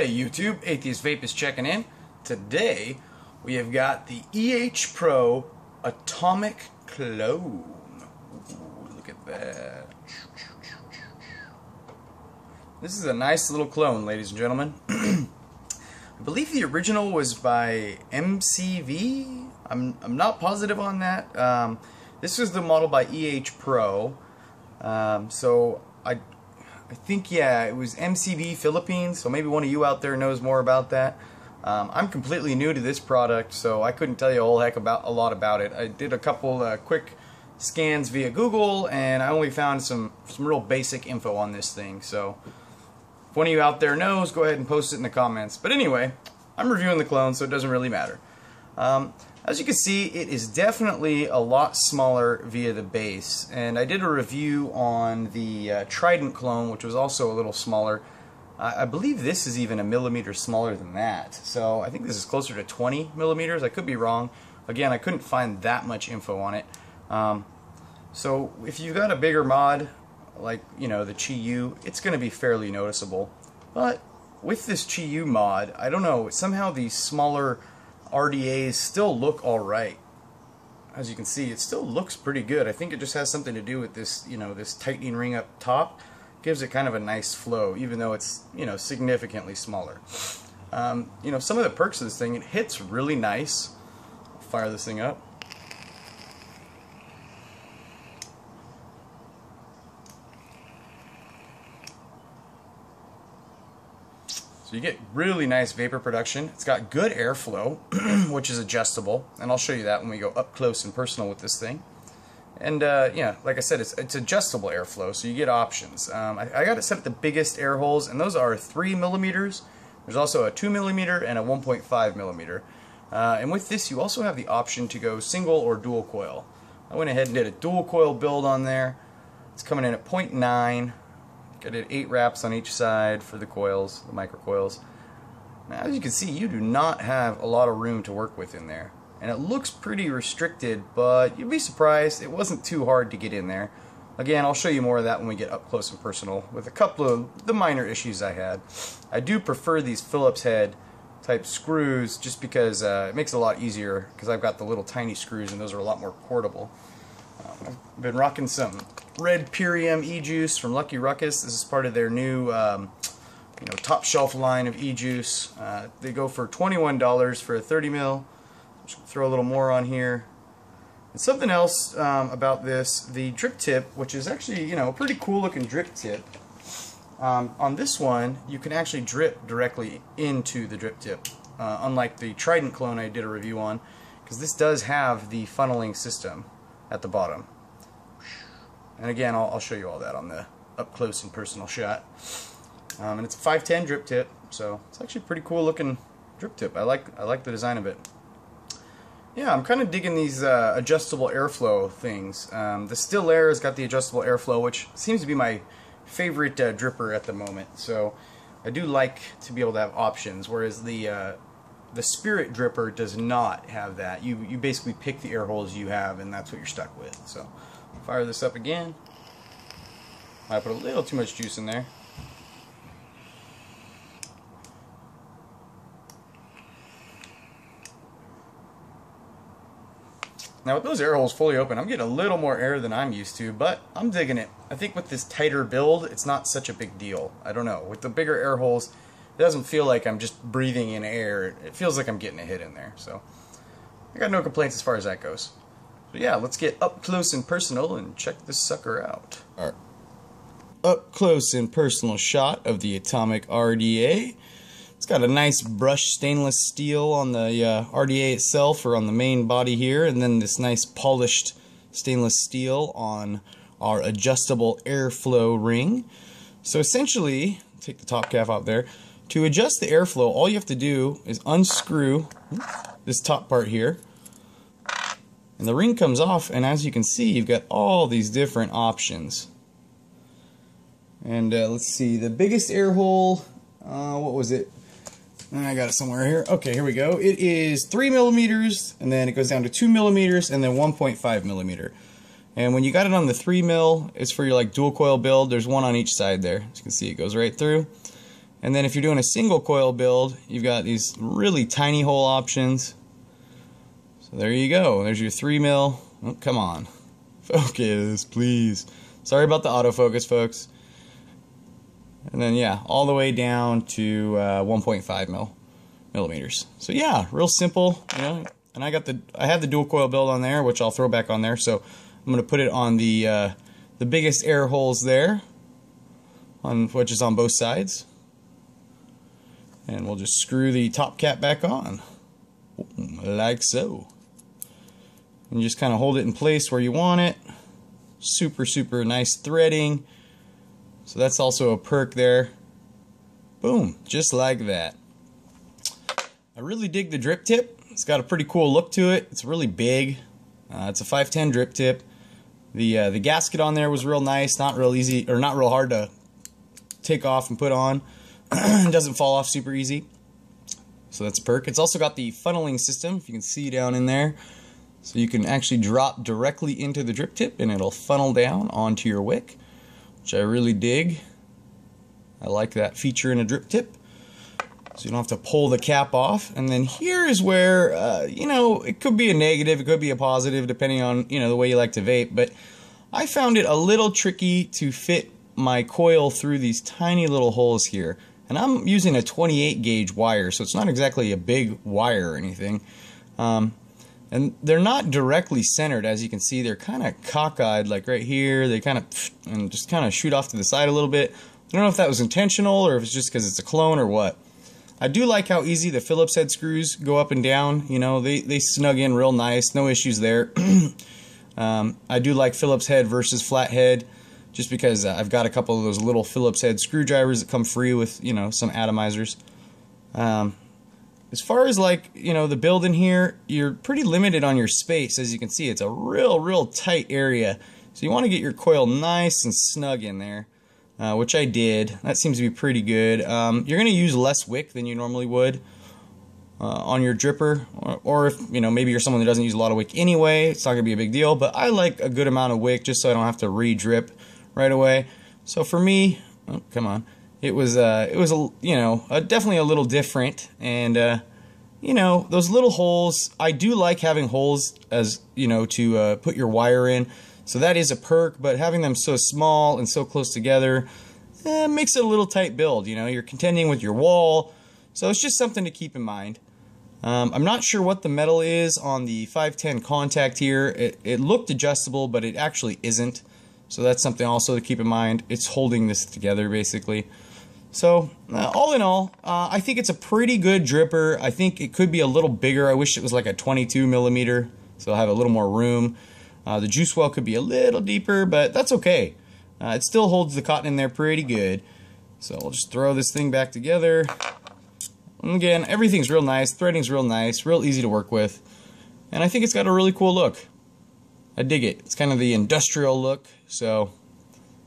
Hey YouTube, Atheist Vape is checking in. Today we have got the EHPro Atomic Clone. Ooh, look at that. This is a nice little clone, ladies and gentlemen. I believe the original was by MCV. I'm not positive on that. This was the model by EHPro. So I think, yeah, it was MCV Philippines, so maybe one of you out there knows more about that. I'm completely new to this product, so I couldn't tell you a whole heck about a lot about it. I did a couple quick scans via Google, and I only found some real basic info on this thing. So if one of you out there knows, go ahead and post it in the comments. But anyway, I'm reviewing the clone, so it doesn't really matter. As you can see, it is definitely a lot smaller via the base, and I did a review on the Trident clone, which was also a little smaller. I believe this is even a millimeter smaller than that, so I think this is closer to 20 millimeters. I could be wrong. Again, I couldn't find that much info on it. So if you've got a bigger mod, like, you know, the Chi-U, it's going to be fairly noticeable. But with this Chi-U mod, I don't know, somehow these smaller RDAs still look alright. As you can see, it still looks pretty good. I think it just has something to do with this, you know, this tightening ring up top. Gives it kind of a nice flow, even though it's, you know, significantly smaller. You know, some of the perks of this thing, it hits really nice. I'll fire this thing up. So you get really nice vapor production. It's got good airflow, which is adjustable, and I'll show you that when we go up close and personal with this thing. And yeah, like I said, it's adjustable airflow, so you get options. I got it set at the biggest air holes, and those are 3 millimeters. There's also a 2 millimeter and a 1.5 millimeter. And with this, you also have the option to go single or dual coil. I went ahead and did a dual coil build on there. It's coming in at 0.9. I did 8 wraps on each side for the coils, the micro coils. Now, as you can see, you do not have a lot of room to work with in there. And it looks pretty restricted, but you'd be surprised it wasn't too hard to get in there. Again, I'll show you more of that when we get up close and personal with a couple of the minor issues I had. I do prefer these Phillips head type screws just because it makes it a lot easier, because I've got the little tiny screws and those are a lot more portable. I've been rocking some red Purium e-juice from Lucky Ruckus. This is part of their new you know, top shelf line of e-juice. They go for $21 for a 30 mil. Just throw a little more on here. And something else about this, the drip tip, which is actually, you know, a pretty cool looking drip tip. On this one, you can actually drip directly into the drip tip, unlike the Trident clone I did a review on, because this does have the funneling system at the bottom. And again, I'll show you all that on the up close and personal shot. And it's a 510 drip tip, so it's actually a pretty cool looking drip tip. I like the design of it. Yeah, I'm kind of digging these adjustable airflow things. The Still Air has got the adjustable airflow, which seems to be my favorite dripper at the moment. So I do like to be able to have options, whereas the Spirit dripper does not have that. You basically pick the air holes you have, and that's what you're stuck with. So fire this up again. I put a little too much juice in there. Now with those air holes fully open, I'm getting a little more air than I'm used to, but I'm digging it. I think with this tighter build, it's not such a big deal. I don't know. With the bigger air holes, it doesn't feel like I'm just breathing in air. It feels like I'm getting a hit in there. So I got no complaints as far as that goes. So yeah, let's get up close and personal and check this sucker out. All right. Up close and personal shot of the Atomic RDA. It's got a nice brushed stainless steel on the RDA itself, or on the main body here, and then this nice polished stainless steel on our adjustable airflow ring. So essentially, take the top cap out there, to adjust the airflow, all you have to do is unscrew this top part here, and the ring comes off, and as you can see, you've got all these different options. And let's see, the biggest air hole, what was it? I got it somewhere here. Okay, here we go. It is 3 millimeters, and then it goes down to 2 millimeters, and then 1.5 millimeter. And when you got it on the 3 mil, it's for your like dual coil build. There's one on each side there. As you can see, it goes right through. And then if you're doing a single coil build, you've got these really tiny hole options. So there you go. There's your 3 mil. Oh, come on. Focus, please. Sorry about the autofocus, folks. And then, yeah, all the way down to 1.5 millimeters. So yeah, real simple, you know. And I have the dual coil build on there, which I'll throw back on there. So I'm going to put it on the biggest air holes there, which is on both sides. And we'll just screw the top cap back on, like so. And just kind of hold it in place where you want it. Super, super nice threading. So that's also a perk there. Boom, just like that. I really dig the drip tip. It's got a pretty cool look to it. It's really big. It's a 510 drip tip. The gasket on there was real nice, not real easy, or not real hard to take off and put on. It doesn't fall off super easy. So that's a perk. It's also got the funneling system, if you can see down in there. So you can actually drop directly into the drip tip and it'll funnel down onto your wick, which I really dig. I like that feature in a drip tip. So you don't have to pull the cap off. And then here is where, you know, it could be a negative, it could be a positive, depending on, you know, the way you like to vape. But I found it a little tricky to fit my coil through these tiny little holes here. And I'm using a 28 gauge wire, so it's not exactly a big wire or anything. And they're not directly centered, as you can see. They're kind of cockeyed, like right here. They kind of and just kind of shoot off to the side a little bit. I don't know if that was intentional or if it's just because it's a clone or what. I do like how easy the Phillips head screws go up and down. You know, they snug in real nice. No issues there. I do like Phillips head versus flat head, just because I've got a couple of those little Phillips head screwdrivers that come free with, you know, some atomizers. As far as, like, you know, the build in here, you're pretty limited on your space. As you can see, it's a real tight area. So you want to get your coil nice and snug in there, which I did. That seems to be pretty good. You're going to use less wick than you normally would on your dripper, or if, you know, maybe you're someone that doesn't use a lot of wick anyway, it's not going to be a big deal, but I like a good amount of wick just so I don't have to re-drip right away. So for me, oh, come on. It was you know, definitely a little different, and you know, those little holes, I do like having holes, as you know, to put your wire in, so that is a perk. But having them so small and so close together makes it a little tight build. You know, you're contending with your wall, so it's just something to keep in mind. I'm not sure what the metal is on the 510 contact here. It looked adjustable, but it actually isn't. So that's something also to keep in mind. It's holding this together, basically. So, all in all, I think it's a pretty good dripper. I think it could be a little bigger. I wish it was like a 22 millimeter, so I'll have a little more room. The juice well could be a little deeper, but that's okay. It still holds the cotton in there pretty good. So we'll just throw this thing back together. And again, everything's real nice. Threading's real nice, real easy to work with. And I think it's got a really cool look. I dig it. It's kind of the industrial look. So,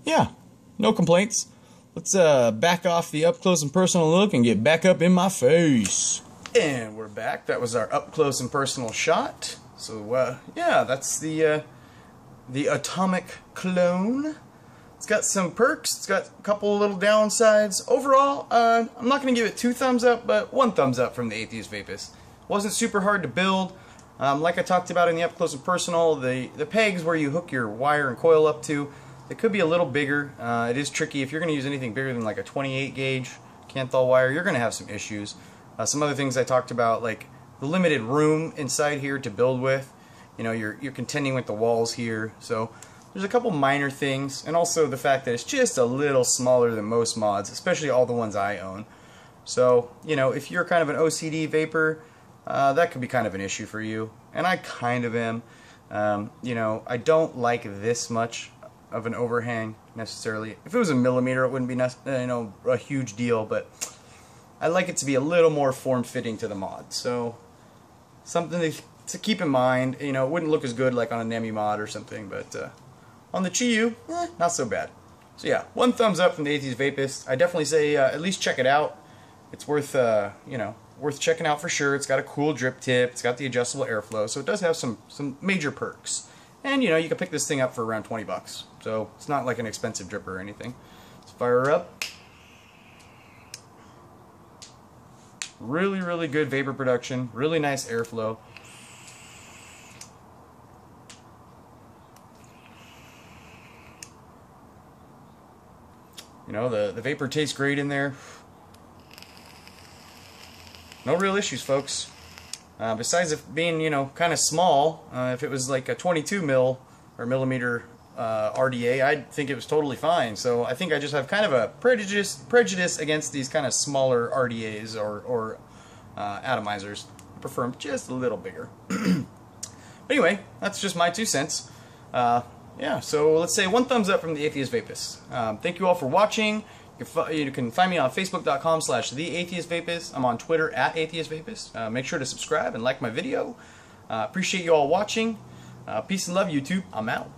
yeah, no complaints. Let's back off the up close and personal look and get back up in my face. And we're back. That was our up close and personal shot. So yeah, that's the Atomic clone. It's got some perks. It's got a couple of little downsides. Overall, I'm not going to give it 2 thumbs up, but 1 thumbs up from the Atheist Vapist. Wasn't super hard to build. Like I talked about in the up close and personal, the pegs where you hook your wire and coil up to, they could be a little bigger. It is tricky. If you're going to use anything bigger than like a 28 gauge Canthal wire, you're going to have some issues. Some other things I talked about, like the limited room inside here to build with. You know, you're contending with the walls here. So there's a couple minor things, and also the fact that it's just a little smaller than most mods, especially all the ones I own. So, you know, if you're kind of an OCD vapor, that could be kind of an issue for you. And I kind of am. You know, I don't like this much of an overhang necessarily. If it was a millimeter, it wouldn't be you know, a huge deal, but I like it to be a little more form-fitting to the mod. So something to keep in mind. You know, it wouldn't look as good like on a Nemi mod or something, but on the Chiyu, not so bad. So yeah, 1 thumbs up from the Atheist Vapist. I definitely say at least check it out. It's worth you know, worth checking out for sure. It's got a cool drip tip. It's got the adjustable airflow, so it does have some major perks. And you know, you can pick this thing up for around 20 bucks. So it's not like an expensive dripper or anything. Let's fire her up. Really, really good vapor production. Really nice airflow. You know, the vapor tastes great in there. No real issues, folks. Besides it being, you know, kind of small, if it was like a 22 mil or millimeter RDA, I'd think it was totally fine. So I think I just have kind of a prejudice against these kind of smaller RDAs or atomizers. I prefer them just a little bigger. But anyway, that's just my 2 cents. Yeah, so let's say 1 thumbs up from the Atheist Vapist. Thank you all for watching. You can find me on Facebook.com/TheAtheistVapist. I'm on Twitter @AtheistVapist. Make sure to subscribe and like my video. Appreciate you all watching. Peace and love, YouTube. I'm out.